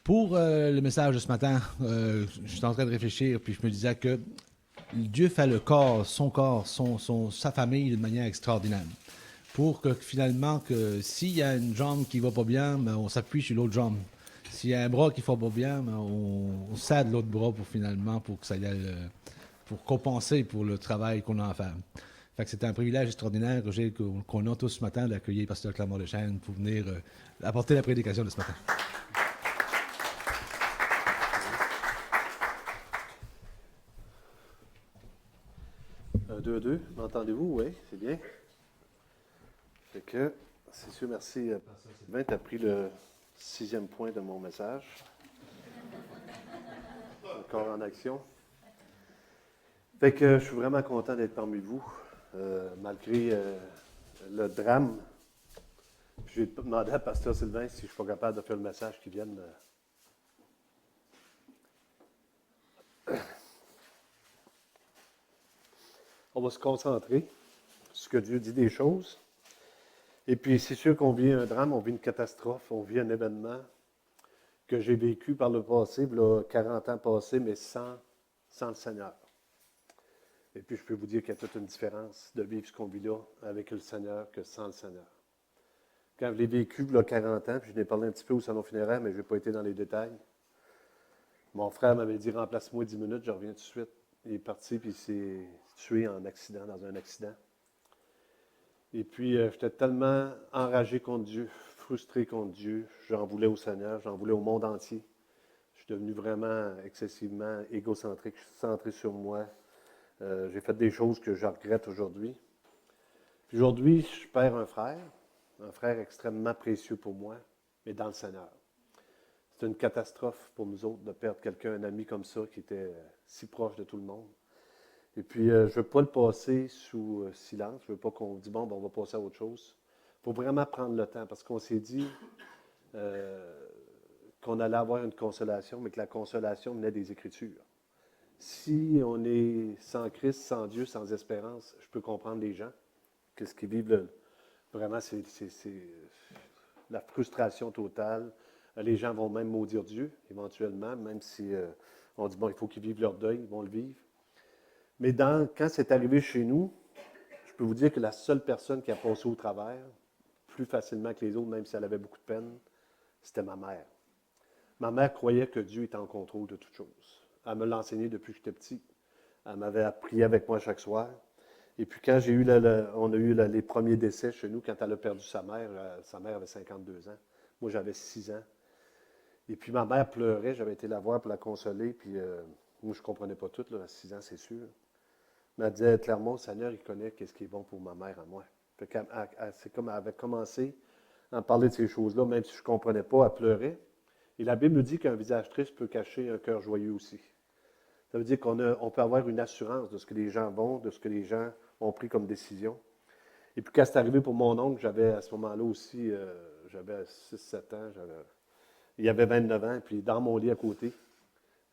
Pour le message de ce matin, je suis en train de réfléchir, puis je me disais que Dieu fait le corps, sa famille d'une manière extraordinaire. Pour que finalement, que s'il y a une jambe qui va pas bien, ben, on s'appuie sur l'autre jambe. S'il y a un bras qui va pas bien, ben, on s'aide l'autre bras pour finalement, pour que ça y aille, pour compenser pour le travail qu'on a à faire. Fait que c'est un privilège extraordinaire qu'on a tous ce matin d'accueillir Pasteur Clermont Deschênes pour venir apporter la prédication de ce matin. Un, deux, deux. M'entendez-vous? Oui, c'est bien. Fait que, c'est sûr, merci. Sylvain, tu as pris le 6e point de mon message. Encore en action. Fait que je suis vraiment content d'être parmi vous, malgré le drame. J'ai demandé à Pasteur Sylvain si je suis pas capable de faire le message qui vienne. On va se concentrer sur ce que Dieu dit des choses. Et puis, c'est sûr qu'on vit un drame, on vit une catastrophe, on vit un événement que j'ai vécu par le passé, là, 40 ans passés, mais sans le Seigneur. Et puis, je peux vous dire qu'il y a toute une différence de vivre ce qu'on vit là avec le Seigneur que sans le Seigneur. Quand je l'ai vécu, là, 40 ans, puis je n'ai parlé un petit peu au salon funéraire, mais je n'ai pas été dans les détails. Mon frère m'avait dit, remplace-moi 10 minutes, je reviens tout de suite. Il est parti, puis il s'est tué dans un accident. Et puis, j'étais tellement enragé contre Dieu, frustré contre Dieu. J'en voulais au Seigneur, j'en voulais au monde entier. Je suis devenu vraiment excessivement égocentrique, centré sur moi. J'ai fait des choses que je regrette aujourd'hui. Puis aujourd'hui, je perds un frère extrêmement précieux pour moi, mais dans le Seigneur. C'est une catastrophe pour nous autres de perdre quelqu'un, un ami comme ça, qui était si proche de tout le monde. Et puis, je ne veux pas le passer sous silence. Je ne veux pas qu'on dise, bon, ben, on va passer à autre chose. Il faut vraiment prendre le temps, parce qu'on s'est dit qu'on allait avoir une consolation, mais que la consolation venait des Écritures. Si on est sans Christ, sans Dieu, sans espérance, je peux comprendre les gens. Qu'est-ce qu'ils vivent, vraiment, c'est la frustration totale. Les gens vont même maudire Dieu, éventuellement, même si on dit, bon, il faut qu'ils vivent leur deuil, ils vont le vivre. Mais quand c'est arrivé chez nous, je peux vous dire que la seule personne qui a passé au travers, plus facilement que les autres, même si elle avait beaucoup de peine, c'était ma mère. Ma mère croyait que Dieu était en contrôle de toutes choses. Elle me l'a enseigné depuis que j'étais petit. Elle m'avait prié avec moi chaque soir. Et puis quand on a eu les premiers décès chez nous, quand elle a perdu sa mère avait 52 ans. Moi, j'avais 6 ans. Et puis ma mère pleurait, j'avais été la voir pour la consoler, puis moi, je ne comprenais pas tout, là, à 6 ans, c'est sûr. Mais elle disait clairement, le Seigneur, il connaît ce qui est bon pour ma mère à moi. C'est comme elle avait commencé à parler de ces choses-là, même si je ne comprenais pas, elle pleurait. Et la Bible nous dit qu'un visage triste peut cacher un cœur joyeux aussi. Ça veut dire qu'on peut avoir une assurance de ce que les gens vont, de ce que les gens ont pris comme décision. Et puis quand c'est arrivé pour mon oncle, j'avais à ce moment-là aussi, j'avais 6-7 ans, il avait 29 ans, puis dans mon lit à côté,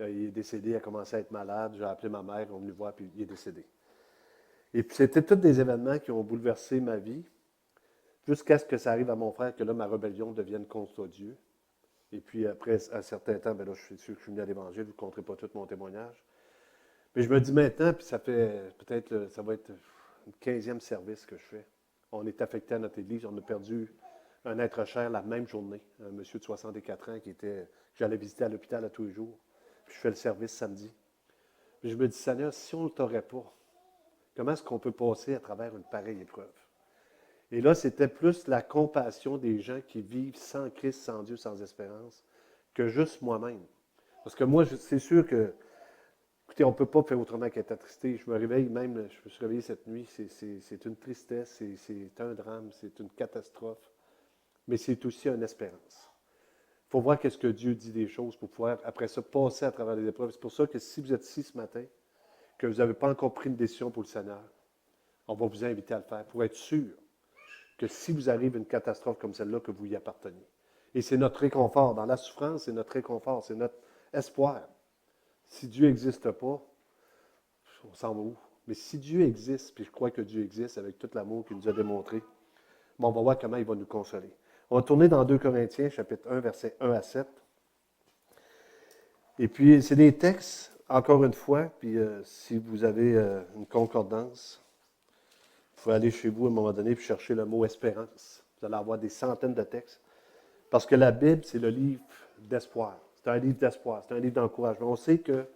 il est décédé, il a commencé à être malade, j'ai appelé ma mère, on est venu le voir, puis il est décédé. Et puis c'était tous des événements qui ont bouleversé ma vie, jusqu'à ce que ça arrive à mon frère, que là, ma rébellion devienne contre Dieu. Et puis après un certain temps, ben là, je suis sûr que je suis venu à l'Évangile, je ne vous conterai pas tout mon témoignage. Mais je me dis maintenant, puis ça fait peut-être, ça va être le 15e service que je fais. On est affecté à notre église, on a perdu un être cher la même journée, un monsieur de 64 ans que j'allais visiter à l'hôpital à tous les jours. Puis je fais le service samedi. Puis je me dis, Seigneur, si on ne t'aurait pas, comment est-ce qu'on peut passer à travers une pareille épreuve? Et là, c'était plus la compassion des gens qui vivent sans Christ, sans Dieu, sans espérance, que juste moi-même. Parce que moi, c'est sûr que, écoutez, on ne peut pas faire autrement qu'être attristé. Je me réveille même, je me suis réveillé cette nuit, c'est une tristesse, c'est un drame, c'est une catastrophe, mais c'est aussi une espérance. Il faut voir qu'est-ce que Dieu dit des choses pour pouvoir, après ça, passer à travers les épreuves. C'est pour ça que si vous êtes ici ce matin, que vous n'avez pas encore pris une décision pour le Seigneur, on va vous inviter à le faire pour être sûr que si vous arrive une catastrophe comme celle-là, que vous y appartenez. Et c'est notre réconfort. Dans la souffrance, c'est notre réconfort, c'est notre espoir. Si Dieu n'existe pas, on s'en va où? Mais si Dieu existe, puis je crois que Dieu existe avec tout l'amour qu'il nous a démontré, bon, on va voir comment il va nous consoler. On va tourner dans 2 Corinthiens, chapitre 1, versets 1 à 7. Et puis, c'est des textes, encore une fois, puis si vous avez une concordance, vous pouvez aller chez vous à un moment donné et chercher le mot espérance. Vous allez avoir des centaines de textes. Parce que la Bible, c'est le livre d'espoir. C'est un livre d'espoir, c'est un livre d'encouragement. On sait que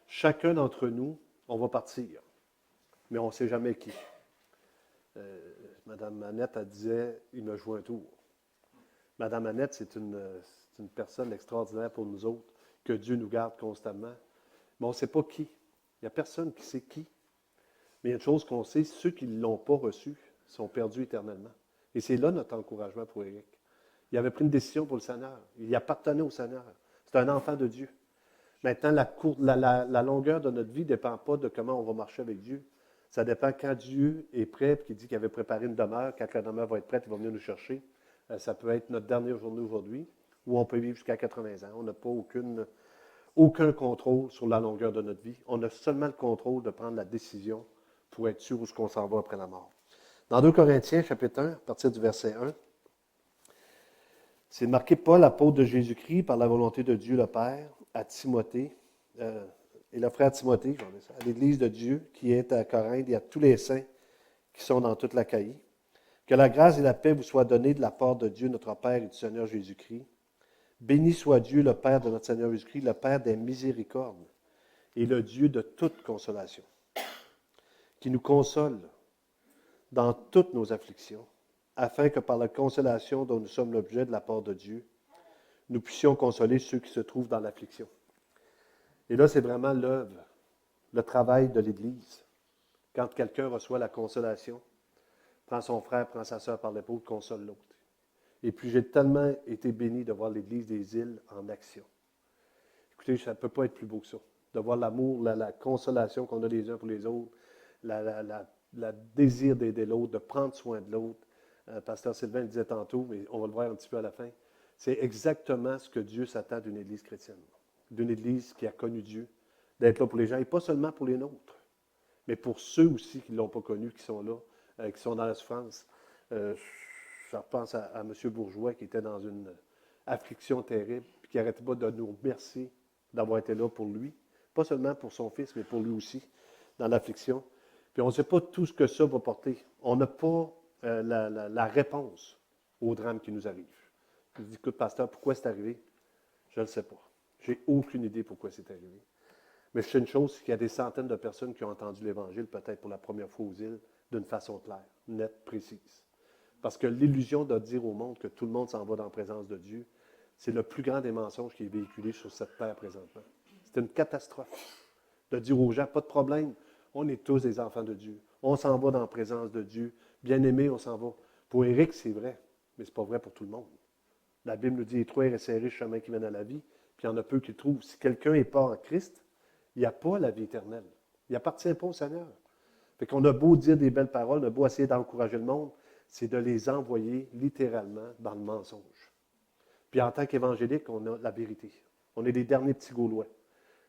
chacun d'entre nous, on va partir, mais on ne sait jamais qui. Madame Annette, elle disait, il me joue un tour. Madame Annette, c'est une personne extraordinaire pour nous autres, que Dieu nous garde constamment. Mais on ne sait pas qui. Il n'y a personne qui sait qui. Mais il y a une chose qu'on sait, ceux qui ne l'ont pas reçu sont perdus éternellement. Et c'est là notre encouragement pour Éric. Il avait pris une décision pour le Seigneur. Il appartenait au Seigneur. C'est un enfant de Dieu. Maintenant, la longueur de notre vie ne dépend pas de comment on va marcher avec Dieu. Ça dépend quand Dieu est prêt, et qu'il dit qu'il avait préparé une demeure. Quand la demeure va être prête, il va venir nous chercher. Ça peut être notre dernière journée aujourd'hui, ou on peut vivre jusqu'à 80 ans. On n'a pas aucun contrôle sur la longueur de notre vie. On a seulement le contrôle de prendre la décision pour être sûr où on s'en va après la mort. Dans 2 Corinthiens, chapitre 1, à partir du verset 1, c'est marqué Paul, apôtre de Jésus-Christ, par la volonté de Dieu le Père, à Timothée, et le frère Timothée, à l'Église de Dieu qui est à Corinthe et à tous les saints qui sont dans toute l'Achaïe. Que la grâce et la paix vous soient données de la part de Dieu, notre Père et du Seigneur Jésus-Christ. Béni soit Dieu, le Père de notre Seigneur Jésus-Christ, le Père des miséricordes et le Dieu de toute consolation, qui nous console dans toutes nos afflictions, afin que par la consolation dont nous sommes l'objet de la part de Dieu, nous puissions consoler ceux qui se trouvent dans l'affliction. Et là, c'est vraiment l'œuvre, le travail de l'Église. Quand quelqu'un reçoit la consolation, prend son frère, prend sa sœur par l'épaule, console l'autre. Et puis, j'ai tellement été béni de voir l'Église des îles en action. Écoutez, ça ne peut pas être plus beau que ça. De voir l'amour, la consolation qu'on a les uns pour les autres, le désir d'aider l'autre, de prendre soin de l'autre. Pasteur Sylvain le disait tantôt, mais on va le voir un petit peu à la fin. C'est exactement ce que Dieu s'attend d'une Église chrétienne, d'une Église qui a connu Dieu, d'être là pour les gens, et pas seulement pour les nôtres, mais pour ceux aussi qui ne l'ont pas connu, qui sont là, qui sont dans la souffrance. Je repense à M. Bourgeois qui était dans une affliction terrible, puis qui n'arrêtait pas de nous remercier d'avoir été là pour lui. Pas seulement pour son fils, mais pour lui aussi, dans l'affliction. Puis on ne sait pas tout ce que ça va porter. On n'a pas la réponse au drame qui nous arrive. Je dis, écoute, pasteur, pourquoi c'est arrivé? Je ne le sais pas. Je n'ai aucune idée pourquoi c'est arrivé. Mais je sais une chose, c'est qu'il y a des centaines de personnes qui ont entendu l'Évangile, peut-être pour la première fois aux îles, d'une façon claire, nette, précise. Parce que l'illusion de dire au monde que tout le monde s'en va dans la présence de Dieu, c'est le plus grand des mensonges qui est véhiculé sur cette terre présentement. C'est une catastrophe de dire aux gens, pas de problème, on est tous des enfants de Dieu. On s'en va dans la présence de Dieu. Bien-aimé, on s'en va. Pour Éric, c'est vrai, mais ce n'est pas vrai pour tout le monde. La Bible nous dit, étroit et serré le chemin qui mène à la vie, puis il y en a peu qui le trouvent. Si quelqu'un n'est pas en Christ, il n'y a pas la vie éternelle. Il n'appartient pas au Seigneur. Fait qu'on a beau dire des belles paroles, on a beau essayer d'encourager le monde, c'est de les envoyer littéralement dans le mensonge. Puis en tant qu'évangélique, on a la vérité. On est les derniers petits Gaulois.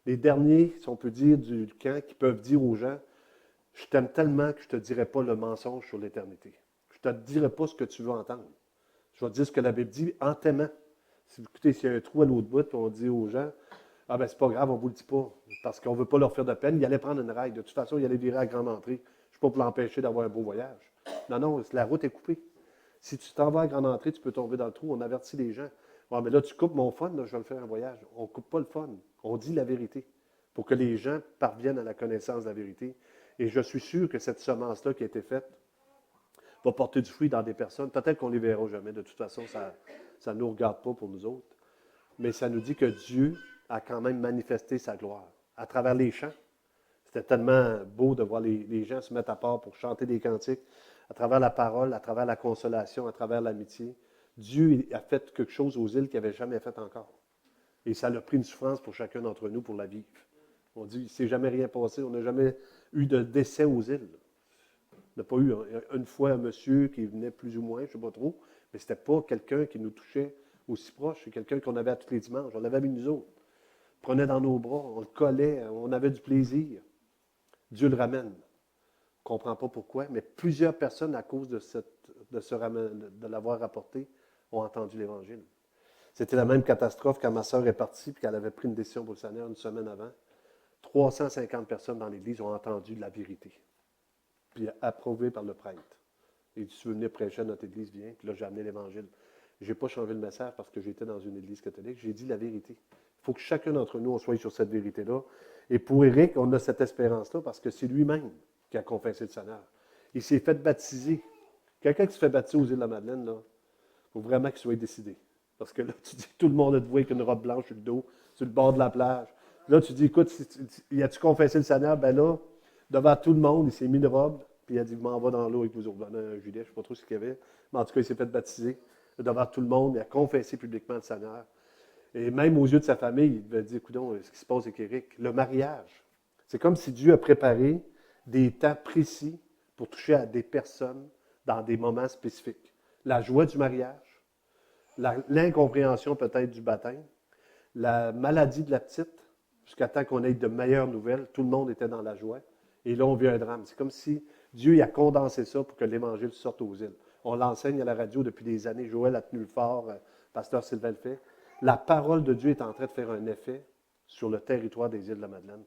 Les derniers, si on peut dire, du camp, qui peuvent dire aux gens, je t'aime tellement que je ne te dirai pas le mensonge sur l'éternité. Je ne te dirai pas ce que tu veux entendre. Je vais te dire ce que la Bible dit en t'aimant. Écoutez, s'il y a un trou à l'autre bout, puis on dit aux gens, ah ben c'est pas grave, on ne vous le dit pas, parce qu'on ne veut pas leur faire de peine. Il allait prendre une raille. De toute façon, il allait virer à grande entrée. Je ne suis pas pour l'empêcher d'avoir un beau voyage. Non, la route est coupée. Si tu t'en vas à grande entrée, tu peux tomber dans le trou. On avertit les gens. Ah, mais là, tu coupes mon fun, là, je vais le faire un voyage. On ne coupe pas le fun. On dit la vérité pour que les gens parviennent à la connaissance de la vérité. Et je suis sûr que cette semence-là qui a été faite va porter du fruit dans des personnes. Peut-être qu'on ne les verra jamais. De toute façon, ça ne nous regarde pas pour nous autres. Mais ça nous dit que Dieu a quand même manifesté sa gloire à travers les chants. C'était tellement beau de voir les gens se mettre à part pour chanter des cantiques, à travers la parole, à travers la consolation, à travers l'amitié. Dieu a fait quelque chose aux îles qu'il n'avait jamais fait encore. Et ça a pris une souffrance pour chacun d'entre nous pour la vivre. On dit, il ne s'est jamais rien passé, on n'a jamais eu de décès aux îles. On n'a pas eu une fois un monsieur qui venait plus ou moins, je ne sais pas trop, mais ce n'était pas quelqu'un qui nous touchait aussi proche, c'est quelqu'un qu'on avait à tous les dimanches, on l'avait avec nous autres. On le prenait dans nos bras, on le collait, on avait du plaisir. Dieu le ramène. On ne comprend pas pourquoi, mais plusieurs personnes, à cause de l'avoir rapporté, ont entendu l'Évangile. C'était la même catastrophe quand ma sœur est partie et qu'elle avait pris une décision pour le Seigneur une semaine avant. 350 personnes dans l'Église ont entendu la vérité, puis approuvée par le prêtre. Il dit, tu veux venir prêcher à notre Église, viens. Puis là, j'ai amené l'Évangile. Je n'ai pas changé le message parce que j'étais dans une Église catholique. J'ai dit la vérité. Il faut que chacun d'entre nous, on soit sur cette vérité-là. Et pour Éric, on a cette espérance-là parce que c'est lui-même qui a confessé le Seigneur. Il s'est fait baptiser. Quelqu'un qui se fait baptiser aux îles de la Madeleine, il faut vraiment qu'il soit décidé. Parce que là, tu dis, tout le monde a te voir avec une robe blanche sur le dos, sur le bord de la plage. Là, tu dis, écoute, as-tu confessé le Seigneur? Ben là, devant tout le monde, il s'est mis une robe, puis il a dit, je m'en vais dans l'eau avec vous autres. Un gilet, je ne sais pas trop ce qu'il y avait, mais en tout cas, il s'est fait baptiser. Devant tout le monde, il a confessé publiquement le Seigneur. Et même aux yeux de sa famille, il va dire, écoutons, ce qui se passe avec Éric, le mariage. C'est comme si Dieu a préparé des temps précis pour toucher à des personnes dans des moments spécifiques. La joie du mariage, l'incompréhension peut-être du baptême, la maladie de la petite, jusqu'à temps qu'on ait de meilleures nouvelles, tout le monde était dans la joie. Et là, on vit un drame. C'est comme si Dieu a condensé ça pour que l'Évangile sorte aux îles. On l'enseigne à la radio depuis des années. Joël a tenu le fort, pasteur Sylvain le fait. La parole de Dieu est en train de faire un effet sur le territoire des îles de la Madeleine.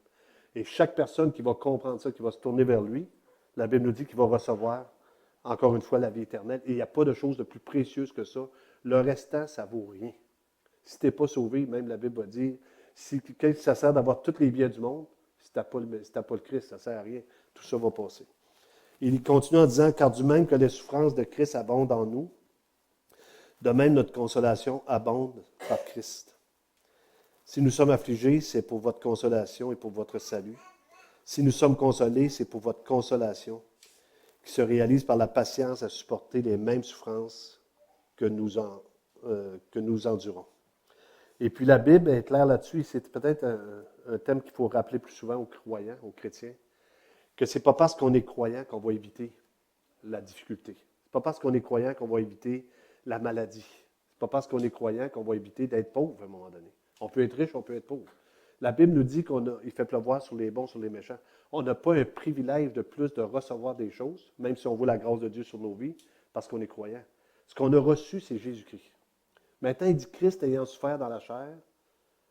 Et chaque personne qui va comprendre ça, qui va se tourner vers lui, la Bible nous dit qu'il va recevoir, encore une fois, la vie éternelle. Et il n'y a pas de chose de plus précieuse que ça. Le restant, ça ne vaut rien. Si tu n'es pas sauvé, même la Bible va dire, si ça sert d'avoir tous les biens du monde, si tu n'as pas le Christ, ça ne sert à rien. Tout ça va passer. Il continue en disant, car du même que les souffrances de Christ abondent en nous, de même notre consolation abonde par Christ. Si nous sommes affligés, c'est pour votre consolation et pour votre salut. Si nous sommes consolés, c'est pour votre consolation, qui se réalise par la patience à supporter les mêmes souffrances que nous endurons. Et puis la Bible est claire là-dessus, c'est peut-être un thème qu'il faut rappeler plus souvent aux croyants, aux chrétiens, que ce n'est pas parce qu'on est croyant qu'on va éviter la difficulté. Ce n'est pas parce qu'on est croyant qu'on va éviter la maladie. Ce n'est pas parce qu'on est croyant qu'on va éviter d'être pauvre à un moment donné. On peut être riche, on peut être pauvre. La Bible nous dit qu'il fait pleuvoir sur les bons, sur les méchants. On n'a pas un privilège de plus de recevoir des choses, même si on veut la grâce de Dieu sur nos vies, parce qu'on est croyant. Ce qu'on a reçu, c'est Jésus-Christ. Maintenant, il dit Christ ayant souffert dans la chair,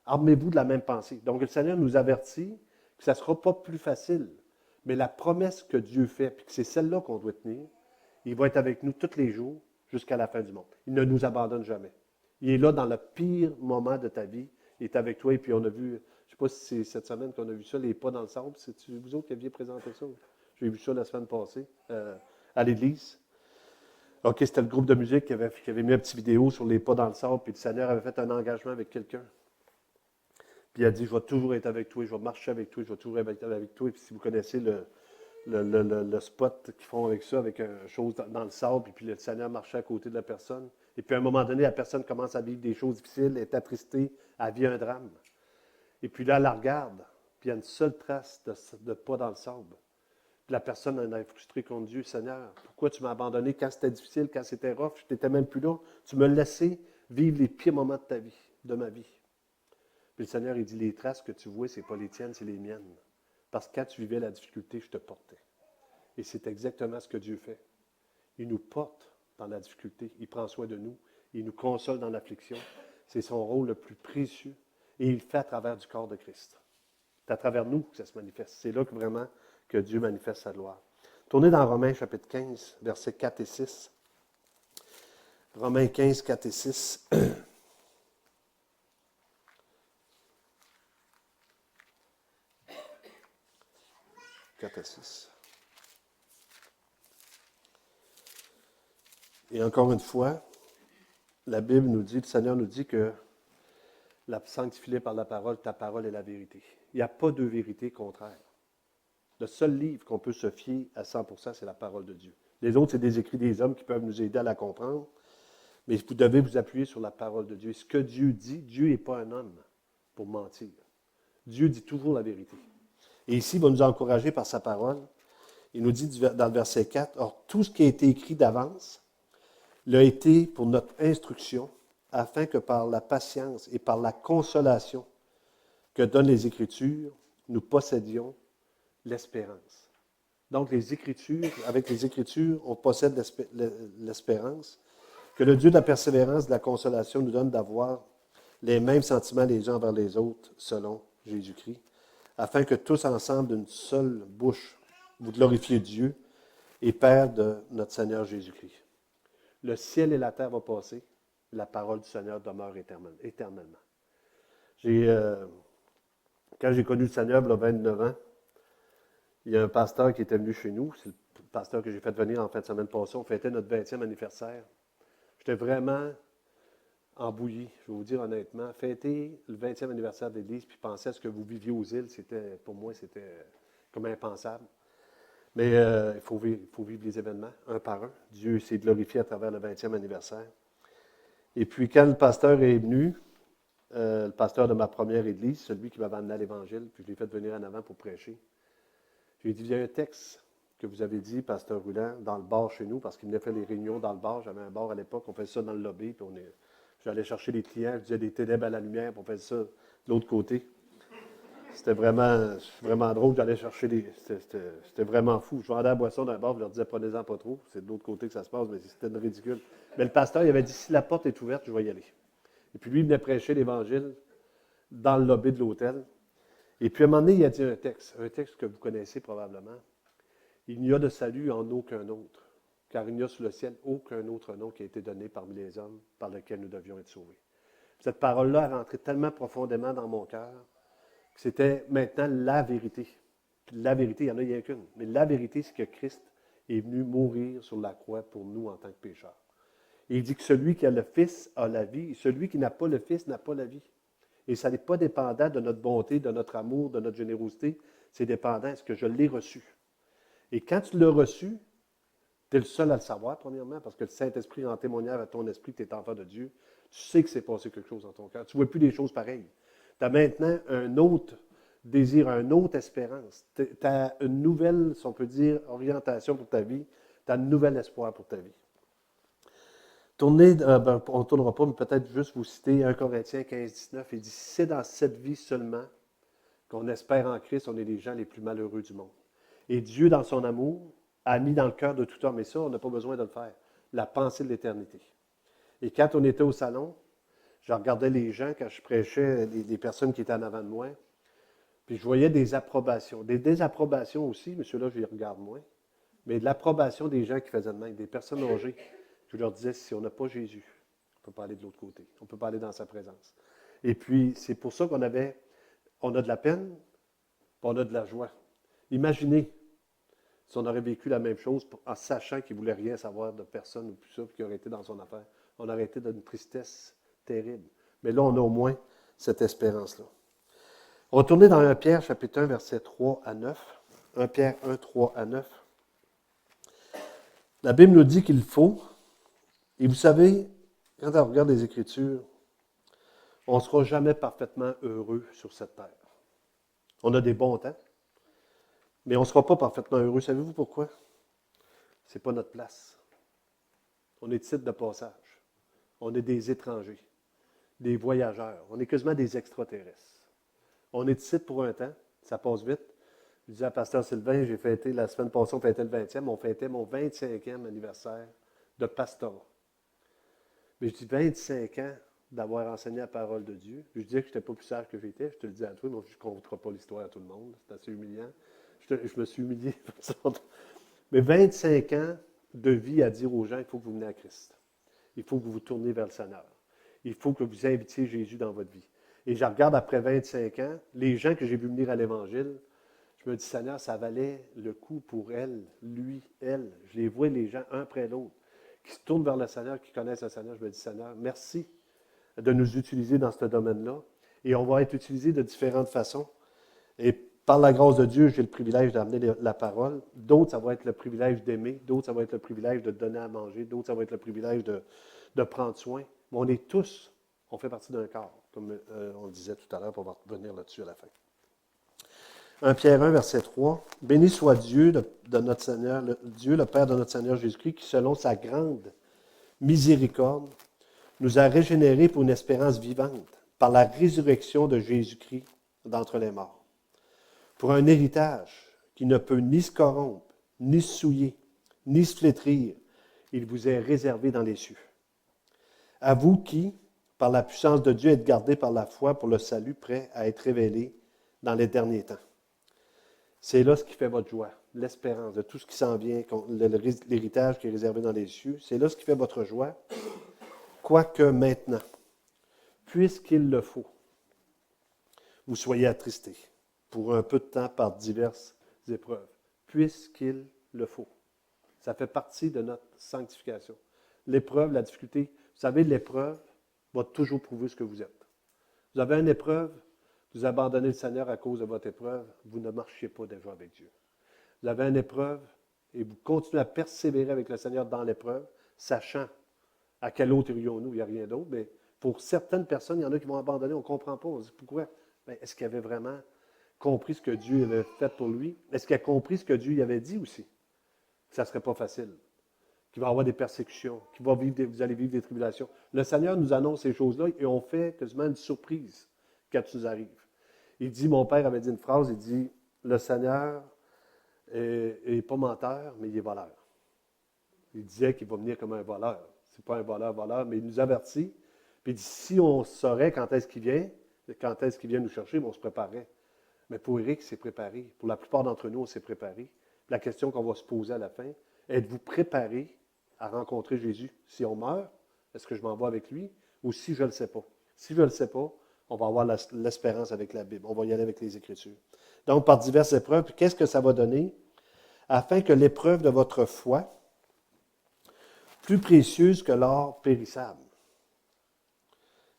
armez-vous de la même pensée. Donc, le Seigneur nous avertit que ça ne sera pas plus facile. Mais la promesse que Dieu fait, puis que c'est celle-là qu'on doit tenir, il va être avec nous tous les jours jusqu'à la fin du monde. Il ne nous abandonne jamais. Il est là dans le pire moment de ta vie. Il est avec toi. Et puis on a vu, je ne sais pas si c'est cette semaine qu'on a vu ça, les pas dans le sable. C'est vous autres qui aviez présenté ça? J'ai vu ça la semaine passée à l'église. OK, c'était le groupe de musique qui avait mis une petite vidéo sur les pas dans le sable. Puis le Seigneur avait fait un engagement avec quelqu'un. Puis il a dit, je vais toujours être avec toi, je vais marcher avec toi, je vais toujours être avec toi. Et puis si vous connaissez le spot qu'ils font avec ça, avec une chose dans le sable, et puis le Seigneur marchait à côté de la personne. Et puis à un moment donné, la personne commence à vivre des choses difficiles, elle est attristée, elle vit un drame. Et puis là, elle la regarde, puis il y a une seule trace de pas dans le sable. Puis la personne en est frustrée contre Dieu, Seigneur, pourquoi tu m'as abandonné quand c'était difficile, quand c'était rough, je n'étais même plus là. Tu me laissais vivre les pires moments de ta vie, de ma vie. Puis le Seigneur, il dit, les traces que tu vois, ce n'est pas les tiennes, c'est les miennes. Parce que quand tu vivais la difficulté, je te portais. Et c'est exactement ce que Dieu fait. Il nous porte dans la difficulté. Il prend soin de nous. Il nous console dans l'affliction. C'est son rôle le plus précieux. Et il le fait à travers du corps de Christ. C'est à travers nous que ça se manifeste. C'est là que vraiment que Dieu manifeste sa gloire. Tournez dans Romains chapitre 15, versets 4 et 6. Romains 15, 4 et 6. 4 à 6. Et encore une fois, la Bible nous dit, le Seigneur nous dit que sanctifie par la parole, ta parole est la vérité. Il n'y a pas de vérité contraire. Le seul livre qu'on peut se fier à 100%, c'est la parole de Dieu. Les autres, c'est des écrits des hommes qui peuvent nous aider à la comprendre, mais vous devez vous appuyer sur la parole de Dieu. Ce que Dieu dit, Dieu n'est pas un homme pour mentir. Dieu dit toujours la vérité. Et ici, il va nous encourager par sa parole. Il nous dit dans le verset 4, « Or, tout ce qui a été écrit d'avance l'a été pour notre instruction, afin que par la patience et par la consolation que donnent les Écritures, nous possédions l'espérance. » Donc, avec les Écritures, on possède l'espérance, que le Dieu de la persévérance, de la consolation nous donne d'avoir les mêmes sentiments les uns envers les autres, selon Jésus-Christ, afin que tous ensemble, d'une seule bouche, vous glorifiez Dieu et Père de notre Seigneur Jésus-Christ. Le ciel et la terre vont passer, la parole du Seigneur demeure éternellement. Quand j'ai connu le Seigneur, il y a 29 ans, il y a un pasteur qui était venu chez nous, c'est le pasteur que j'ai fait venir en fin de semaine passée, on fêtait notre 20e anniversaire. J'étais vraiment embouilli, je vais vous dire honnêtement. Fêter le 20e anniversaire de l'Église, puis penser à ce que vous viviez aux îles, pour moi, c'était comme impensable. Mais il faut vivre les événements, un par un. Dieu s'est glorifié à travers le 20e anniversaire. Et puis, quand le pasteur est venu, le pasteur de ma première Église, celui qui m'avait amené à l'Évangile, puis je l'ai fait venir en avant pour prêcher, j'ai dit, il y a un texte que vous avez dit, pasteur Roulant, dans le bar chez nous, parce qu'il venait faire les réunions dans le bar. J'avais un bar à l'époque, on faisait ça dans le lobby, puis j'allais chercher les clients, je disais des ténèbres à la lumière, puis on faisait ça de l'autre côté. C'était vraiment drôle, j'allais chercher c'était vraiment fou. Je vendais la boisson dans un bar, je leur disais, prenez-en pas trop, c'est de l'autre côté que ça se passe, mais c'était ridicule. Mais le pasteur, il avait dit, si la porte est ouverte, je vais y aller. Et puis lui, il venait prêcher l'Évangile dans le lobby de l'hôtel. Et puis à un moment donné, il a dit un texte que vous connaissez probablement. Il n'y a de salut en aucun autre, car il n'y a sous le ciel aucun autre nom qui a été donné parmi les hommes par lequel nous devions être sauvés. Cette parole-là est rentrée tellement profondément dans mon cœur que c'était maintenant la vérité. Puis la vérité, il n'y en a rien qu'une. Mais la vérité, c'est que Christ est venu mourir sur la croix pour nous en tant que pécheurs. Et il dit que celui qui a le Fils a la vie, et celui qui n'a pas le Fils n'a pas la vie. Et ça n'est pas dépendant de notre bonté, de notre amour, de notre générosité. C'est dépendant, est-ce que je l'ai reçu? Et quand tu l'as reçu, tu es le seul à le savoir, premièrement, parce que le Saint-Esprit en témoignage à ton esprit que tu es enfant de Dieu. Tu sais que c'est passé quelque chose dans ton cœur. Tu ne vois plus des choses pareilles. Tu as maintenant un autre désir, une autre espérance. Tu as une nouvelle, si on peut dire, orientation pour ta vie. Tu as un nouvel espoir pour ta vie. On ne tournera pas, mais peut-être juste vous citer 1 Corinthiens 15, 19. Il dit, c'est dans cette vie seulement qu'on espère en Christ, on est les gens les plus malheureux du monde. Et Dieu, dans son amour, a mis dans le cœur de tout homme, et ça, on n'a pas besoin de le faire, la pensée de l'éternité. Et quand on était au salon, je regardais les gens, quand je prêchais, les personnes qui étaient en avant de moi, puis je voyais des approbations, des désapprobations aussi, mais ceux-là, je les regarde moins, mais de l'approbation des gens qui faisaient de même, des personnes âgées. Je leur disais, si on n'a pas Jésus, on ne peut pas aller de l'autre côté, on ne peut pas aller dans sa présence. Et puis, c'est pour ça on a de la peine, puis on a de la joie. Imaginez si on aurait vécu la même chose en sachant qu'il ne voulait rien savoir de personne ou plus ça, puis qu'il aurait été dans son affaire. On aurait été d'une tristesse terrible. Mais là, on a au moins cette espérance-là. On va tourner dans 1 Pierre, chapitre 1, versets 3 à 9. 1 Pierre 1, 3 à 9. La Bible nous dit qu'il faut, et vous savez, quand on regarde les Écritures, on ne sera jamais parfaitement heureux sur cette terre. On a des bons temps, mais on ne sera pas parfaitement heureux. Savez-vous pourquoi? Ce n'est pas notre place. On est titre de passage. On est des étrangers, des voyageurs. On est quasiment des extraterrestres. On est ici pour un temps. Ça passe vite. Je disais à Pasteur Sylvain, j'ai fêté la semaine passée, on fêtait le 20e, on fêtait mon 25e anniversaire de pastorat. Mais je dis 25 ans d'avoir enseigné la parole de Dieu. Je disais que je n'étais pas plus sage que j'étais. Je te le dis à toi, mais je ne conterai pas l'histoire à tout le monde. C'est assez humiliant. Je me suis humilié. Mais 25 ans de vie à dire aux gens, il faut que vous venez à Christ. Il faut que vous vous tournez vers le Seigneur. Il faut que vous invitiez Jésus dans votre vie. Et je regarde après 25 ans, les gens que j'ai vu venir à l'Évangile, je me dis, Seigneur, ça valait le coup pour elle, lui, elle. Je les vois, les gens, un après l'autre, qui se tournent vers le Seigneur, qui connaissent le Seigneur. Je me dis, Seigneur, merci de nous utiliser dans ce domaine-là. Et on va être utilisés de différentes façons. Et par la grâce de Dieu, j'ai le privilège d'amener la parole. D'autres, ça va être le privilège d'aimer. D'autres, ça va être le privilège de donner à manger. D'autres, ça va être le privilège de prendre soin. Mais on est tous, on fait partie d'un corps, comme on le disait tout à l'heure, on va revenir là-dessus à la fin. 1 Pierre 1, verset 3. « Béni soit Dieu de notre Seigneur, Dieu, le Père de notre Seigneur Jésus-Christ, qui, selon sa grande miséricorde, nous a régénérés pour une espérance vivante par la résurrection de Jésus-Christ d'entre les morts, pour un héritage qui ne peut ni se corrompre, ni se souiller, ni se flétrir. Il vous est réservé dans les cieux. À vous qui, par la puissance de Dieu, être gardés par la foi pour le salut, prêt à être révélé dans les derniers temps. C'est là ce qui fait votre joie, l'espérance de tout ce qui s'en vient, l'héritage qui est réservé dans les cieux. C'est là ce qui fait votre joie, quoique maintenant, puisqu'il le faut, vous soyez attristés pour un peu de temps par diverses épreuves, puisqu'il le faut. Ça fait partie de notre sanctification. L'épreuve, la difficulté, vous savez, l'épreuve va toujours prouver ce que vous êtes. Vous avez une épreuve, vous abandonnez le Seigneur à cause de votre épreuve, vous ne marchiez pas déjà avec Dieu. Vous avez une épreuve et vous continuez à persévérer avec le Seigneur dans l'épreuve, sachant à quel autre irions-nous, il n'y a rien d'autre, mais pour certaines personnes, il y en a qui vont abandonner, on ne comprend pas, on se dit pourquoi? Bien, est-ce qu'il avait vraiment compris ce que Dieu avait fait pour lui? Est-ce qu'il a compris ce que Dieu lui avait dit aussi? Ça ne serait pas facile. Qu'il va y avoir des persécutions, vous allez vivre des tribulations. Le Seigneur nous annonce ces choses-là et on fait quasiment une surprise quand ça nous arrive. Il dit, mon père avait dit une phrase, il dit, le Seigneur n'est pas menteur, mais il est voleur. Il disait qu'il va venir comme un voleur. Ce n'est pas un voleur, mais il nous avertit. Puis il dit, si on saurait quand est-ce qu'il vient nous chercher, on se préparerait. Mais pour Éric, c'est préparé. Pour la plupart d'entre nous, on s'est préparé. La question qu'on va se poser à la fin, êtes-vous préparé à rencontrer Jésus? Si on meurt, est-ce que je m'en vais avec lui? Ou si je ne le sais pas? Si je ne le sais pas, on va avoir l'espérance avec la Bible. On va y aller avec les Écritures. Donc, par diverses épreuves, qu'est-ce que ça va donner? Afin que l'épreuve de votre foi, plus précieuse que l'or périssable,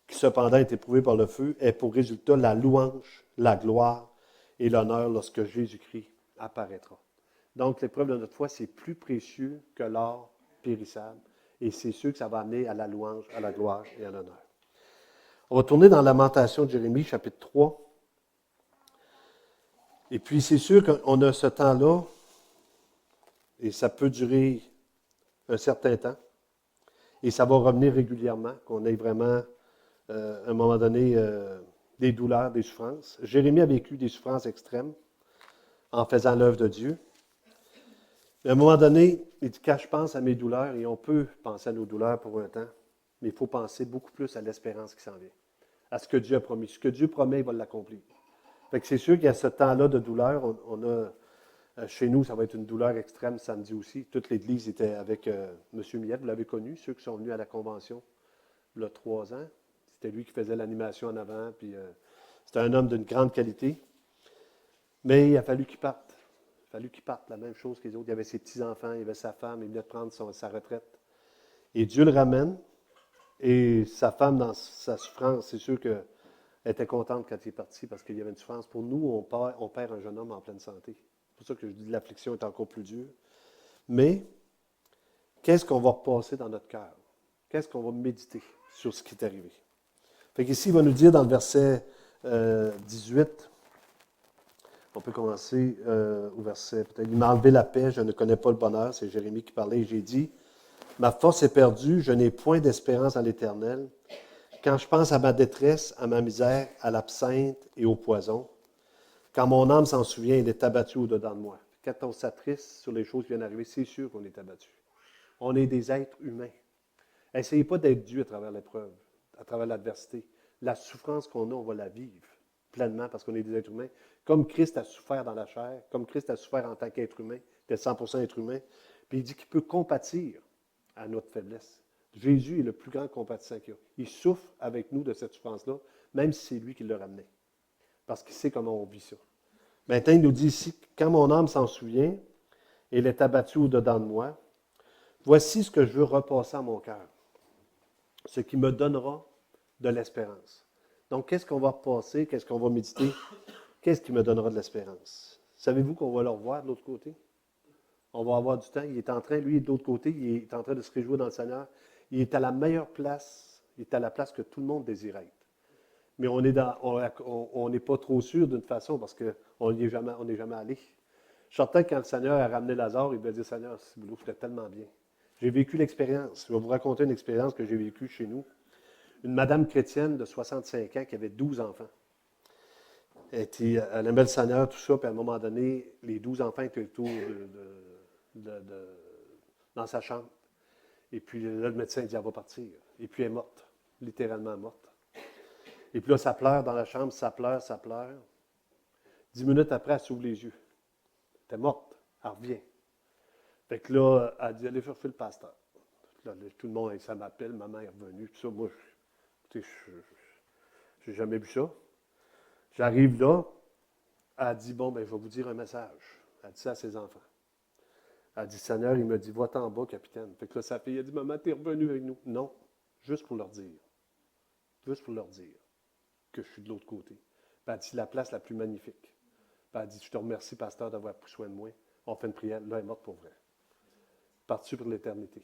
qui cependant est éprouvé par le feu, ait pour résultat la louange, la gloire et l'honneur lorsque Jésus-Christ apparaîtra. Donc, l'épreuve de notre foi, c'est plus précieux que l'or périssable. Et c'est sûr que ça va amener à la louange, à la gloire et à l'honneur. On va tourner dans Lamentation de Jérémie, chapitre 3. Et puis, c'est sûr qu'on a ce temps-là, et ça peut durer un certain temps, et ça va revenir régulièrement, qu'on ait vraiment, à un moment donné, des douleurs, des souffrances. Jérémie a vécu des souffrances extrêmes en faisant l'œuvre de Dieu. Mais à un moment donné, il dit, quand je pense à mes douleurs, et on peut penser à nos douleurs pour un temps, mais il faut penser beaucoup plus à l'espérance qui s'en vient, à ce que Dieu a promis. Ce que Dieu promet, il va l'accomplir. Fait que c'est sûr qu'il y a ce temps-là de douleur. On a, chez nous, ça va être une douleur extrême samedi aussi. Toute l'Église était avec M. Millette, vous l'avez connu, ceux qui sont venus à la convention il y a 3 ans. C'était lui qui faisait l'animation en avant, puis c'était un homme d'une grande qualité. Mais il a fallu qu'il parte. Il a fallu qu'il parte, la même chose que les autres. Il avait ses petits-enfants, il avait sa femme, il venait de prendre sa retraite. Et Dieu le ramène, et sa femme, dans sa souffrance, c'est sûr qu'elle était contente quand il est parti, parce qu'il y avait une souffrance. Pour nous, on perd un jeune homme en pleine santé. C'est pour ça que je dis que l'affliction est encore plus dure. Mais, qu'est-ce qu'on va repasser dans notre cœur? Qu'est-ce qu'on va méditer sur ce qui est arrivé? Fait qu'ici, il va nous dire dans le verset 18, on peut commencer au verset, peut-être, il m'a enlevé la paix, je ne connais pas le bonheur, c'est Jérémie qui parlait, et j'ai dit, ma force est perdue, je n'ai point d'espérance en l'Éternel. Quand je pense à ma détresse, à ma misère, à l'absinthe et au poison, quand mon âme s'en souvient, elle est abattue au-dedans de moi. Quand on s'attriste sur les choses qui viennent d'arriver, c'est sûr qu'on est abattu. On est des êtres humains. Essayez pas d'être Dieu à travers l'épreuve, à travers l'adversité. La souffrance qu'on a, on va la vivre pleinement parce qu'on est des êtres humains. Comme Christ a souffert dans la chair, comme Christ a souffert en tant qu'être humain, il était 100% être humain, puis il dit qu'il peut compatir à notre faiblesse. Jésus est le plus grand compatissant qu'il y a. Il souffre avec nous de cette souffrance-là, même si c'est lui qui l'a ramené. Parce qu'il sait comment on vit ça. Maintenant, il nous dit ici, quand mon âme s'en souvient, elle est abattue au-dedans de moi, voici ce que je veux repasser à mon cœur, ce qui me donnera de l'espérance. Donc, qu'est-ce qu'on va repasser, qu'est-ce qu'on va méditer, qu'est-ce qui me donnera de l'espérance? Savez-vous qu'on va le revoir de l'autre côté? On va avoir du temps. Il est en train, lui, de l'autre côté, il est en train de se réjouir dans le Seigneur. Il est à la meilleure place, il est à la place que tout le monde désire être. Mais on n'est pas trop sûr d'une façon parce qu'on n'est jamais allé. Je suis certain que quand le Seigneur a ramené Lazare, il va dire, Seigneur, c'était tellement bien. J'ai vécu l'expérience. Je vais vous raconter une expérience que j'ai vécue chez nous. Une madame chrétienne de 65 ans qui avait 12 enfants. Elle aimait le Seigneur, tout ça, puis à un moment donné, les 12 enfants étaient autour dans sa chambre. Et puis là, le médecin dit, elle va partir. Et puis elle est morte. littéralement morte. Et puis là, ça pleure dans la chambre, ça pleure, ça pleure. 10 minutes après, elle s'ouvre les yeux. Elle était morte, elle revient. Fait que là, elle dit, allez chercher le pasteur. Là, tout le monde, ça m'appelle, maman est revenue. Puis ça, moi, je n'ai jamais vu ça. J'arrive là, elle dit, bon, ben, je vais vous dire un message. Elle dit ça à ses enfants. Elle dit, Seigneur, il me dit, va-t'en en bas, capitaine. Fait que là, sa fille a dit, maman, t'es revenue avec nous. Non, juste pour leur dire. Juste pour leur dire que je suis de l'autre côté. Puis elle dit, c'est la place la plus magnifique. Puis elle dit, je te remercie, pasteur, d'avoir pris soin de moi. On fait une prière. Là, elle est morte pour vrai. Partie pour l'éternité.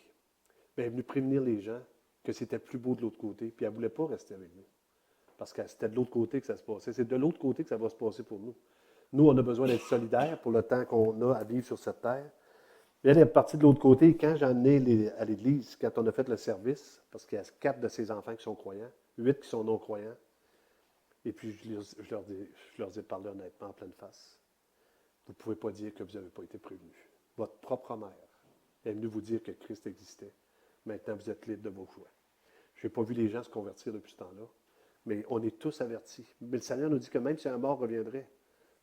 Mais elle est venue prévenir les gens que c'était plus beau de l'autre côté, puis elle ne voulait pas rester avec nous. Parce que c'était de l'autre côté que ça se passait. C'est de l'autre côté que ça va se passer pour nous. Nous, on a besoin d'être solidaires pour le temps qu'on a à vivre sur cette terre. Et elle est partie de l'autre côté. Quand j'ai emmené à l'église, quand on a fait le service, parce qu'il y a 4 de ses enfants qui sont croyants, 8 qui sont non-croyants, et puis je leur ai parlé honnêtement en pleine face. Vous ne pouvez pas dire que vous n'avez pas été prévenus. Votre propre mère est venue vous dire que Christ existait. Maintenant, vous êtes libre de vos choix. Je n'ai pas vu les gens se convertir depuis ce temps-là, mais on est tous avertis. Mais le Seigneur nous dit que même si un mort reviendrait,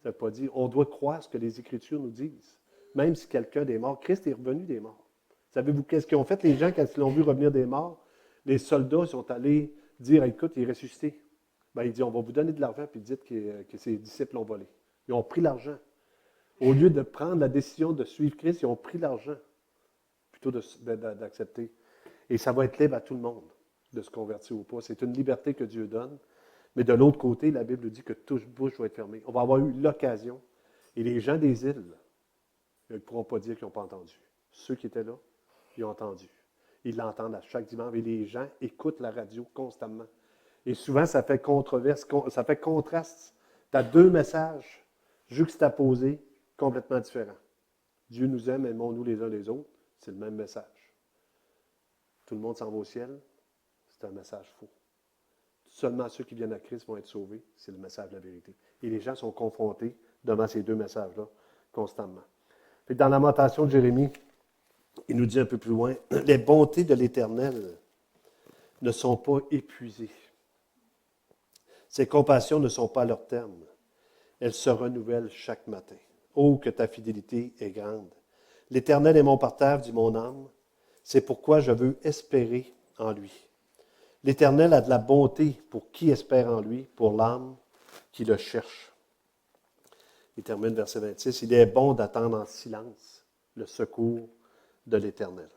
ça ne veut pas dire, on doit croire ce que les Écritures nous disent. Même si quelqu'un des morts, Christ est revenu des morts. Savez-vous qu'est-ce qu'ils ont fait les gens quand ils l'ont vu revenir des morts? Les soldats sont allés dire, écoute, il est ressuscité. Ben, il dit, on va vous donner de l'argent, puis dites que ses disciples l'ont volé. Ils ont pris l'argent. Au lieu de prendre la décision de suivre Christ, ils ont pris l'argent, plutôt d'accepter. Et ça va être libre à tout le monde de se convertir ou pas. C'est une liberté que Dieu donne. Mais de l'autre côté, la Bible dit que toute bouche va être fermée. On va avoir eu l'occasion. Et les gens des îles, ils ne pourront pas dire qu'ils n'ont pas entendu. Ceux qui étaient là, ils ont entendu. Ils l'entendent à chaque dimanche. Et les gens écoutent la radio constamment. Et souvent, ça fait controverse, ça fait contraste. Tu as 2 messages juxtaposés, complètement différents. Dieu nous aime, aimons-nous les uns les autres. C'est le même message. Tout le monde s'en va au ciel. C'est un message faux. Seulement ceux qui viennent à Christ vont être sauvés. C'est le message de la vérité. Et les gens sont confrontés devant ces 2 messages-là constamment. Puis dans la Lamentation de Jérémie, il nous dit un peu plus loin, les bontés de l'Éternel ne sont pas épuisées. Ses compassions ne sont pas à leur terme. Elles se renouvellent chaque matin. Oh, que ta fidélité est grande. L'Éternel est mon parterre, dit mon âme. C'est pourquoi je veux espérer en lui. L'Éternel a de la bonté pour qui espère en lui, pour l'âme qui le cherche. Il termine verset 26. Il est bon d'attendre en silence le secours de l'Éternel.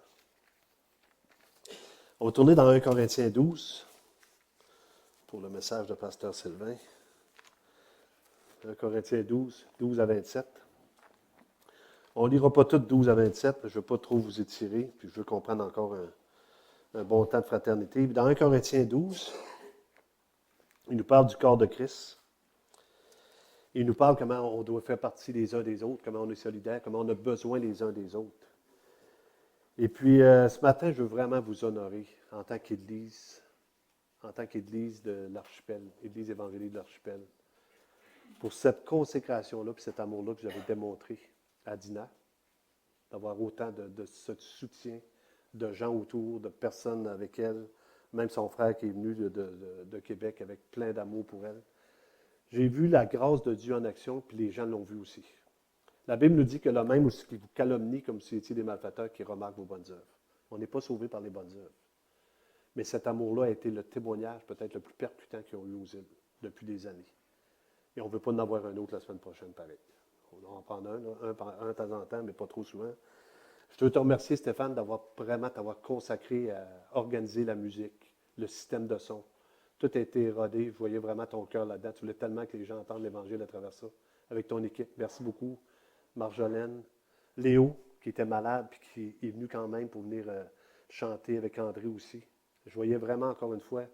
On va tourner dans 1 Corinthiens 12 pour le message de Pasteur Sylvain. 1 Corinthiens 12, 12 à 27. On ne lira pas tout 12 à 27, je ne veux pas trop vous étirer, puis je veux qu'on prenne encore un bon temps de fraternité. Dans 1 Corinthiens 12, il nous parle du corps de Christ. Il nous parle comment on doit faire partie les uns des autres, comment on est solidaires, comment on a besoin les uns des autres. Et puis, ce matin, je veux vraiment vous honorer en tant qu'Église de l'Archipel, Église évangélique de l'Archipel, pour cette consécration-là, puis cet amour-là que vous avez démontré à Dina, d'avoir autant de ce soutien de gens autour, de personnes avec elle, même son frère qui est venu de Québec avec plein d'amour pour elle. J'ai vu la grâce de Dieu en action, puis les gens l'ont vu aussi. La Bible nous dit que l'homme même aussi qui vous calomnie comme si vous étiez des malfaiteurs qui remarquent vos bonnes œuvres. On n'est pas sauvé par les bonnes œuvres. Mais cet amour-là a été le témoignage peut-être le plus percutant qu'ils ont eu aux îles depuis des années. Et on ne veut pas en avoir un autre la semaine prochaine, pareil. On va en prendre un de temps en temps, mais pas trop souvent. Je veux te remercier, Stéphane, d'avoir vraiment t'avoir consacré à organiser la musique, le système de son. Tout a été rodé. Je voyais vraiment ton cœur là-dedans. Tu voulais tellement que les gens entendent l'Évangile à travers ça, avec ton équipe. Merci beaucoup, Marjolaine. Léo, qui était malade, puis qui est venu quand même pour venir chanter avec André aussi. Je voyais vraiment, encore une fois,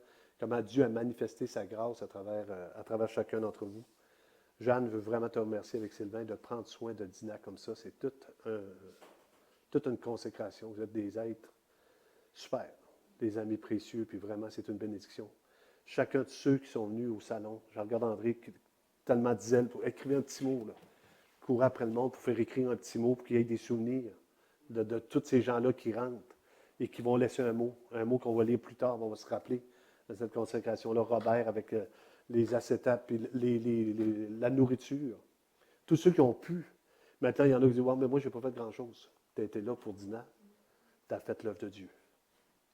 comment Dieu a manifesté sa grâce à travers chacun d'entre vous. Jeanne veut vraiment te remercier avec Sylvain de prendre soin de Dina comme ça. C'est toute une consécration. Vous êtes des êtres super, des amis précieux, puis vraiment, c'est une bénédiction. Chacun de ceux qui sont venus au salon, je regarde André qui tellement disait pour écrire un petit mot, là, courir après le monde pour faire écrire un petit mot pour qu'il y ait des souvenirs de tous ces gens-là qui rentrent et qui vont laisser un mot qu'on va lire plus tard, on va se rappeler dans cette consécration-là, Robert avec les acétates, puis la nourriture. Tous ceux qui ont pu. Maintenant, il y en a qui disent, ouais, mais moi, je n'ai pas fait grand-chose. Tu as été là pour 10 ans. Tu as fait l'œuvre de Dieu.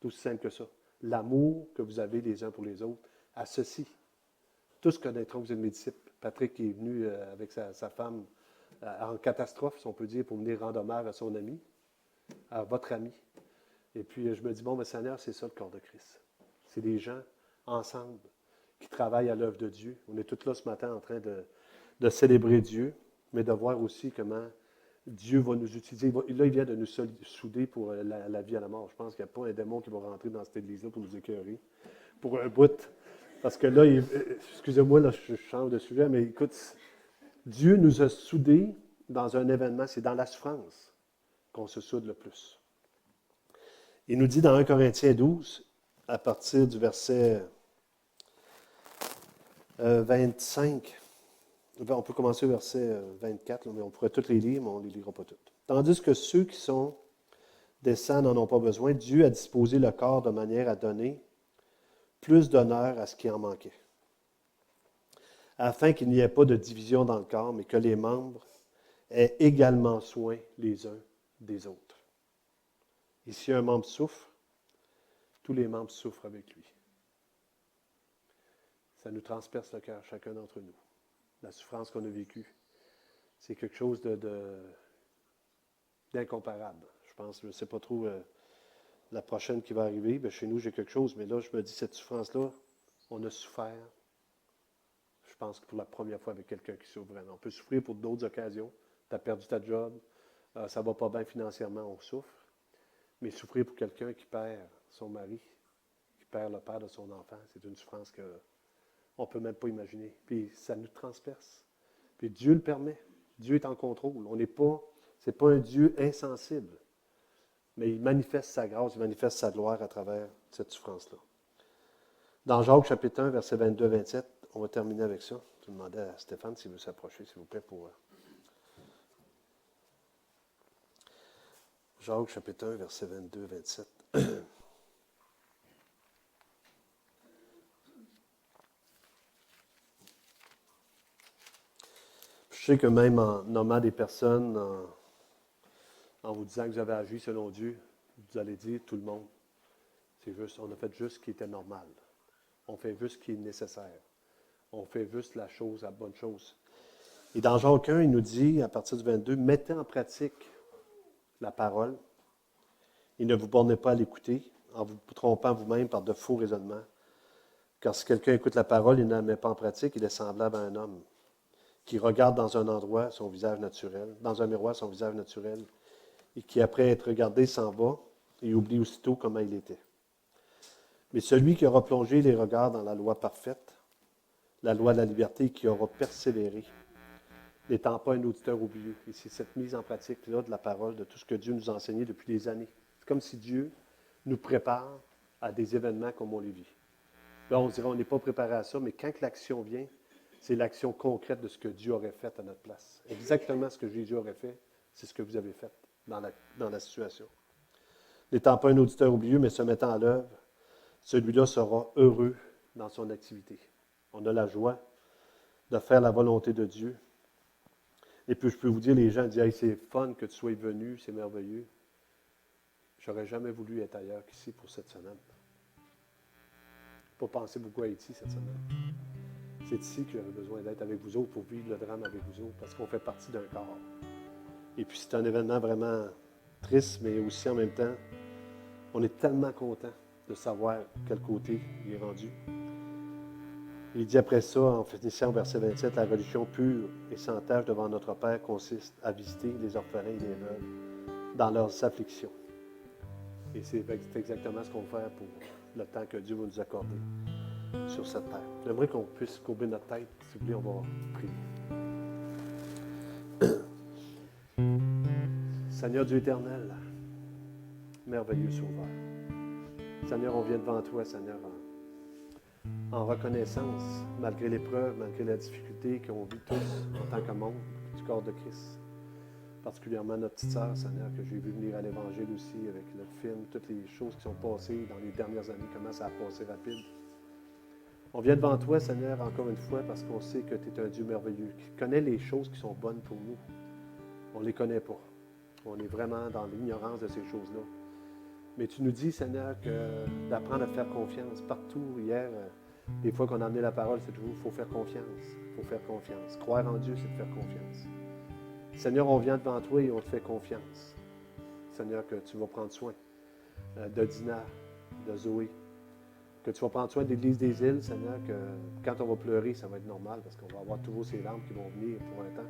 Tout aussi simple que ça. L'amour que vous avez les uns pour les autres, à ceci. Tous connaîtront que vous êtes mes disciples. Patrick est venu avec sa femme en catastrophe, si on peut dire, pour venir rendre hommage à son ami, à votre ami. Et puis, je me dis, bon, mais Seigneur, c'est ça le corps de Christ. C'est des gens ensemble qui travaillent à l'œuvre de Dieu. On est tous là ce matin en train de célébrer Dieu, mais de voir aussi comment Dieu va nous utiliser. Là, il vient de nous souder pour la vie à la mort. Je pense qu'il n'y a pas un démon qui va rentrer dans cette église-là pour nous écœurer. Pour un bout. Parce que là, excusez-moi, là, je change de sujet, mais écoute, Dieu nous a soudés dans un événement, c'est dans la souffrance qu'on se soude le plus. Il nous dit dans 1 Corinthiens 12, à partir du verset 25, on peut commencer au verset 24, mais on pourrait toutes les lire, mais on ne les lira pas toutes. Tandis que ceux qui sont des saints n'en ont pas besoin, Dieu a disposé le corps de manière à donner plus d'honneur à ce qui en manquait, afin qu'il n'y ait pas de division dans le corps, mais que les membres aient également soin les uns des autres. Et si un membre souffre, tous les membres souffrent avec lui. Ça nous transperce le cœur, chacun d'entre nous. La souffrance qu'on a vécue, c'est quelque chose d'incomparable. Je pense, je ne sais pas trop la prochaine qui va arriver. Bien, chez nous, j'ai quelque chose, mais là, je me dis, cette souffrance-là, on a souffert. Je pense que pour la première fois avec quelqu'un qui souffre vraiment. On peut souffrir pour d'autres occasions. Tu as perdu ta job, ça ne va pas bien financièrement, on souffre. Mais souffrir pour quelqu'un qui perd son mari, qui perd le père de son enfant, c'est une souffrance qu'on ne peut même pas imaginer. Puis ça nous transperce. Puis Dieu le permet. Dieu est en contrôle. Ce n'est pas un Dieu insensible. Mais il manifeste sa grâce, il manifeste sa gloire à travers cette souffrance-là. Dans Jacques chapitre 1, versets 22-27, on va terminer avec ça. Je vais demander à Stéphane s'il veut s'approcher, s'il vous plaît, pour... Jacques chapitre 1, versets 22-27. Je sais que même en nommant des personnes, en vous disant que vous avez agi selon Dieu, vous allez dire tout le monde. C'est juste, on a fait juste ce qui était normal. On fait juste ce qui est nécessaire. On fait juste la bonne chose. Et dans Jacques 1, il nous dit, à partir du 22, mettez en pratique la parole et ne vous bornez pas à l'écouter en vous trompant vous-même par de faux raisonnements. Car si quelqu'un écoute la parole et ne la met pas en pratique, il est semblable à un homme qui regarde dans un endroit son visage naturel, dans un miroir son visage naturel, et qui, après être regardé, s'en va et oublie aussitôt comment il était. Mais celui qui aura plongé les regards dans la loi parfaite, la loi de la liberté, qui aura persévéré, n'étant pas un auditeur oublieux. Et c'est cette mise en pratique-là de la parole, de tout ce que Dieu nous a enseigné depuis des années. C'est comme si Dieu nous prépare à des événements comme on les vit. Là, on dirait on n'est pas préparé à ça, mais quand l'action vient, c'est l'action concrète de ce que Dieu aurait fait à notre place. Exactement ce que Jésus aurait fait, c'est ce que vous avez fait dans la situation. N'étant pas un auditeur oublieux, mais se mettant à l'œuvre, celui-là sera heureux dans son activité. On a la joie de faire la volonté de Dieu. Et puis, je peux vous dire, les gens disent hey, « c'est fun que tu sois venu, c'est merveilleux. » J'aurais jamais voulu être ailleurs qu'ici pour cette semaine. Je n'ai pas pensé beaucoup à Haïti cette semaine. C'est ici que j'avais besoin d'être avec vous autres pour vivre le drame avec vous autres, parce qu'on fait partie d'un corps. Et puis, c'est un événement vraiment triste, mais aussi en même temps, on est tellement content de savoir quel côté il est rendu. Il dit après ça, en finissant au verset 27, la religion pure et sans tache devant notre Père consiste à visiter les orphelins et les veuves dans leurs afflictions. Et c'est exactement ce qu'on va faire pour le temps que Dieu va nous accorder sur cette terre. J'aimerais qu'on puisse courber notre tête. Si vous voulez, on va prier. Seigneur Dieu éternel, merveilleux Sauveur. Seigneur, on vient devant toi, Seigneur, en reconnaissance, malgré l'épreuve, malgré la difficulté qu'on vit tous en tant que membre du corps de Christ. Particulièrement notre petite sœur, Seigneur, que j'ai vu venir à l'Évangile aussi avec le film, toutes les choses qui sont passées dans les dernières années, comment ça a passé rapide. On vient devant toi, Seigneur, encore une fois, parce qu'on sait que tu es un Dieu merveilleux, qui connaît les choses qui sont bonnes pour nous. On ne les connaît pas. On est vraiment dans l'ignorance de ces choses-là. Mais tu nous dis, Seigneur, d'apprendre à te faire confiance. Partout, hier, des fois qu'on a amené la parole, c'est toujours, il faut faire confiance. Il faut faire confiance. Croire en Dieu, c'est de faire confiance. Seigneur, on vient devant toi et on te fait confiance. Seigneur, que tu vas prendre soin de Dina, de Zoé, que tu vas prendre soin de l'Église des îles, Seigneur, que quand on va pleurer, ça va être normal parce qu'on va avoir toujours ces larmes qui vont venir pour un temps.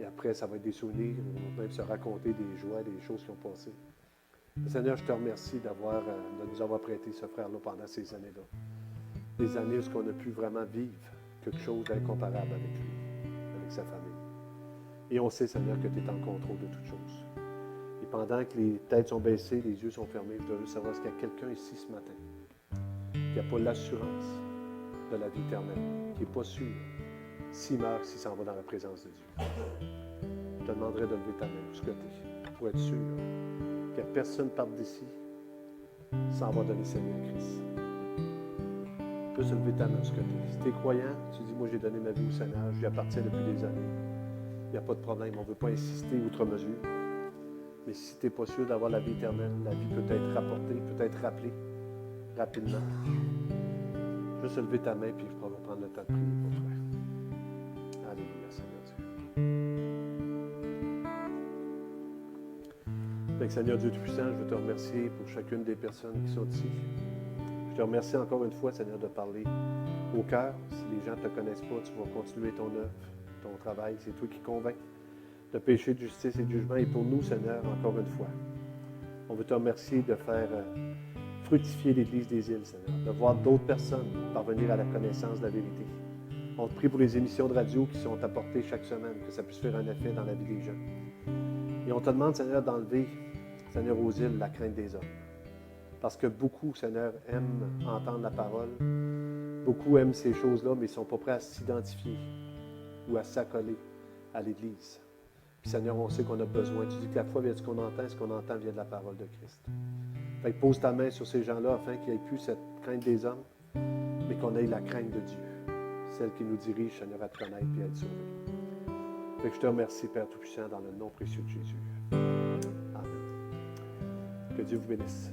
Et après, ça va être des souvenirs, on va même se raconter des joies, des choses qui ont passé. Seigneur, je te remercie de nous avoir prêté ce frère-là pendant ces années-là. Des années où on a pu vraiment vivre quelque chose d'incomparable avec lui, avec sa famille. Et on sait, Seigneur, que tu es en contrôle de toutes choses. Et pendant que les têtes sont baissées, les yeux sont fermés, je dois juste savoir s'il y a quelqu'un ici ce matin qui n'a pas l'assurance de la vie éternelle, qui n'est pas sûr s'il meurt, s'il s'en va dans la présence de Dieu. Je te demanderai de lever ta main où ce que tu es, pour être sûr que personne parte d'ici sans avoir donné sa vie à Christ. Juste lever ta main où ce que tu es. Si tu es croyant, tu dis, moi j'ai donné ma vie au Seigneur, je lui appartiens depuis des années. Il n'y a pas de problème, on ne veut pas insister outre mesure. Mais si tu n'es pas sûr d'avoir la vie éternelle, la vie peut être rapportée, peut être rappelée rapidement. Juste lever ta main, puis on va prendre le temps de prier pour toi. Alléluia, Seigneur Dieu. Donc, Seigneur Dieu Tout-Puissant, je veux te remercier pour chacune des personnes qui sont ici. Je te remercie encore une fois, Seigneur, de parler au cœur. Si les gens ne te connaissent pas, tu vas continuer ton œuvre, ton travail. C'est toi qui convaincs de péché, de justice et de jugement. Et pour nous, Seigneur, encore une fois, on veut te remercier de faire fructifier l'Église des îles, Seigneur, de voir d'autres personnes parvenir à la connaissance de la vérité. On te prie pour les émissions de radio qui sont apportées chaque semaine, que ça puisse faire un effet dans la vie des gens. Et on te demande, Seigneur, d'enlever, Seigneur, aux îles, la crainte des hommes. Parce que beaucoup, Seigneur, aiment entendre la parole, beaucoup aiment ces choses-là, mais ils ne sont pas prêts à s'identifier ou à s'accoler à l'Église. Puis, Seigneur, on sait qu'on a besoin. Tu dis que la foi vient de ce qu'on entend, et ce qu'on entend vient de la parole de Christ. Fait que pose ta main sur ces gens-là afin qu'il n'y ait plus cette crainte des hommes, mais qu'on ait la crainte de Dieu, celle qui nous dirige, Seigneur, à te connaître et à être sauvé. Fait que je te remercie, Père Tout-Puissant, dans le nom précieux de Jésus. Amen. Que Dieu vous bénisse.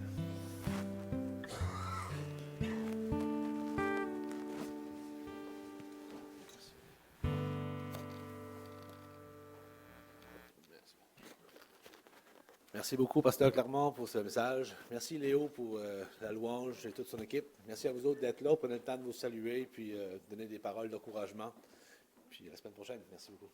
Merci beaucoup, Pasteur Clermont, pour ce message. Merci, Léo, pour la louange et toute son équipe. Merci à vous autres d'être là. Prenez le temps de vous saluer puis donner des paroles d'encouragement. Puis à la semaine prochaine. Merci beaucoup.